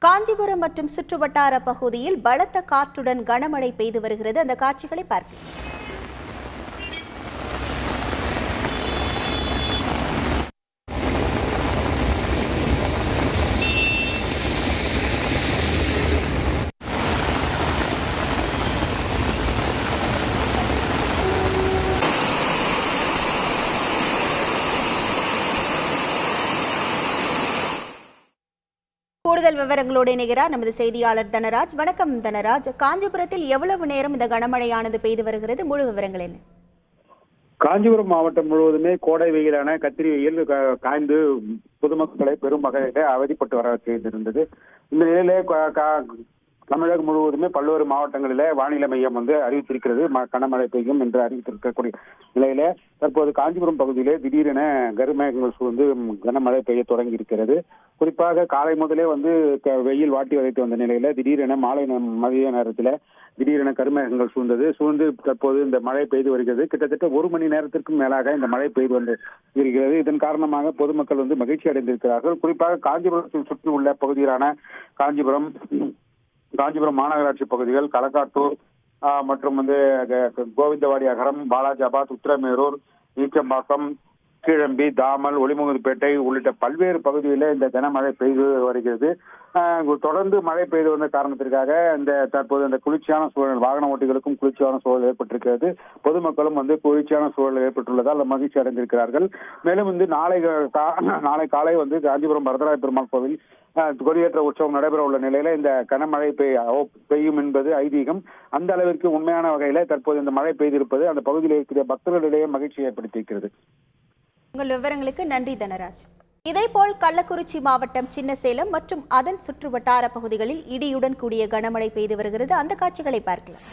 காஞ்சிபுரம் மற்றும் சுற்றுவட்டார பகுதியில் பலத்த காற்றுடன் கனமழை பெய்து வருகிறது. அந்த காட்சிகளை பார்க்கலாம். கூடுதல் விவரங்களோடு இணைகிறார் நமது செய்தியாளர் தனராஜ். வணக்கம் தனராஜ். காஞ்சிபுரத்தில் எவ்வளவு நேரம் இந்த கனமழையானது பெய்து வருகிறது? முழு விவரங்கள் என்ன? காஞ்சிபுரம் மாவட்டம் முழுவதுமே கோடை வெயிலான கத்திரி வெயில் காய்ந்து பொதுமக்களை பெரும் வகையில அவதிப்பட்டு வர செய்திருந்தது. இந்த நிலையிலே தமிழகம் முழுவதுமே பல்வேறு மாவட்டங்களில வானிலை மையம் அறிவித்திருக்கிறது கனமழை பெய்யும் என்று அறிவித்திருக்கக்கூடிய நிலையில தற்போது காஞ்சிபுரம் பகுதியிலே திடீரென கருமேகங்கள் சூழ்ந்து கனமழை பெய்ய தொடங்கி இருக்கிறது. குறிப்பாக காலை முதலே வெயில் வாட்டி வதைத்து வந்த நிலையில திடீரென மதிய நேரத்துல திடீரென கருமேகங்கள் சூழ்ந்து தற்போது இந்த மழை பெய்து வருகிறது. கிட்டத்தட்ட 1 மணி நேரத்திற்கும் மேலாக இந்த மழை பெய்து வந்து இருக்கிறது. இதன் காரணமாக பொதுமக்கள் மகிழ்ச்சி அடைந்திருக்கிறார்கள். குறிப்பாக காஞ்சிபுரத்தில் சுற்றி உள்ள பகுதிகளான காஞ்சிபுரம் மாநகராட்சி பகுதிகள், களக்காட்டூர் மற்றும் கோவிந்தவாடி அகரம், பாலாஜாபாத், உத்திரமேரூர், ஈச்சம்பாக்கம், கீழம்பி, தாமல், ஒளிமுகப்பேட்டை உள்ளிட்ட பல்வேறு பகுதிகளில் இந்த கனமழை பெய்து வருகிறது. தொடர்ந்து மழை பெய்து வந்த காரணத்திற்காக தற்போது இந்த குளிர்ச்சியான சூழல் வாகன ஓட்டிகளுக்கும் குளிர்ச்சியான சூழல் ஏற்பட்டிருக்கிறது. பொதுமக்களும் குளிர்ச்சியான சூழல் ஏற்பட்டுள்ளதால் மகிழ்ச்சி அடைந்திருக்கிறார்கள். மேலும் நாளை காலை காஞ்சிபுரம் வரதராஜ பெருமாள் கோவில் கொடியேற்ற உற்சவம் நடைபெற உள்ள நிலையில இந்த கனமழை பெய்யும் என்பது ஐதீகம். அந்த அளவிற்கு உண்மையான வகையில தற்போது இந்த மழை பெய்திருப்பது அந்த பகுதியில் இருக்கிற பக்தர்களிடையே மகிழ்ச்சியை ஏற்படுத்தியிருக்கிறது. உங்கள் விவரங்களுக்கு நன்றி தனராஜ். இதேபோல் கள்ளக்குறிச்சி மாவட்டம் சின்னசேலம் மற்றும் அதன் சுற்றுவட்டார பகுதிகளில் இடியுடன் கூடிய கனமழை பெய்து வருகிறது. அந்த காட்சிகளை பார்க்கலாம்.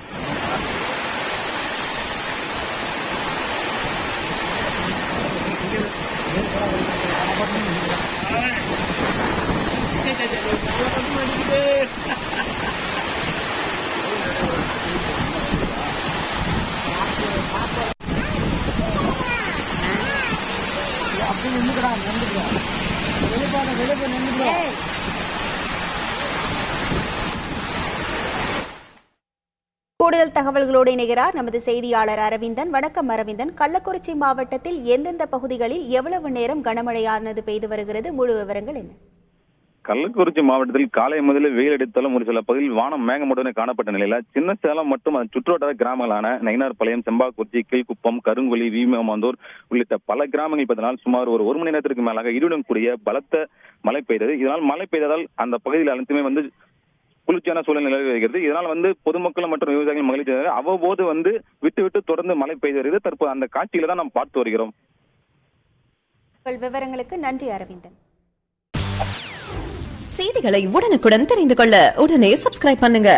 கூடுதல் தகவல்களோடு இணைகிறார் நமது செய்தியாளர் அரவிந்தன். வணக்கம் அரவிந்தன். கள்ளக்குறிச்சி மாவட்டத்தில் எந்தெந்த பகுதிகளில் எவ்வளவு நேரம் கனமழையானது பெய்து வருகிறது? முழு விவரங்கள் என்ன? கள்ளக்குறிச்சி மாவட்டத்தில் காலை முதலில் வெயில் அடித்தாலும் ஒரு சில பகுதியில் வானம் மேகமூட்டத்துடன் காணப்பட்ட நிலையில சின்னசேலம் மற்றும் அதன் சுற்றுவட்டார கிராமங்களான நயினார்பாளையம், செம்பாக்குறிச்சி, கீழ்குப்பம், கருங்குழி, வீமமாந்தூர் உள்ளிட்ட பல கிராமங்கள் பெய்தனால் சுமார் ஒரு மணி நேரத்திற்கு மேலாக இடியுடன் கூடிய பலத்த மழை பெய்தது. இதனால் மழை பெய்ததால் அந்த பகுதியில் அனைத்துமே குளிர்ச்சியான சூழல் நிலவி வருகிறது. இதனால் பொதுமக்கள் மற்றும் விவசாயிகள் மகிழ்ச்சி அவ்வப்போது விட்டு தொடர்ந்து மழை பெய்து வருகிறது. தற்போது அந்த காட்சியில தான் நாம் பார்த்து வருகிறோம். விவரங்களுக்கு நன்றி அரவிந்தன். செய்திகளை உடனுக்குடன் தெரிந்து கொள்ள உடனே சப்ஸ்கிரைப் பண்ணுங்க.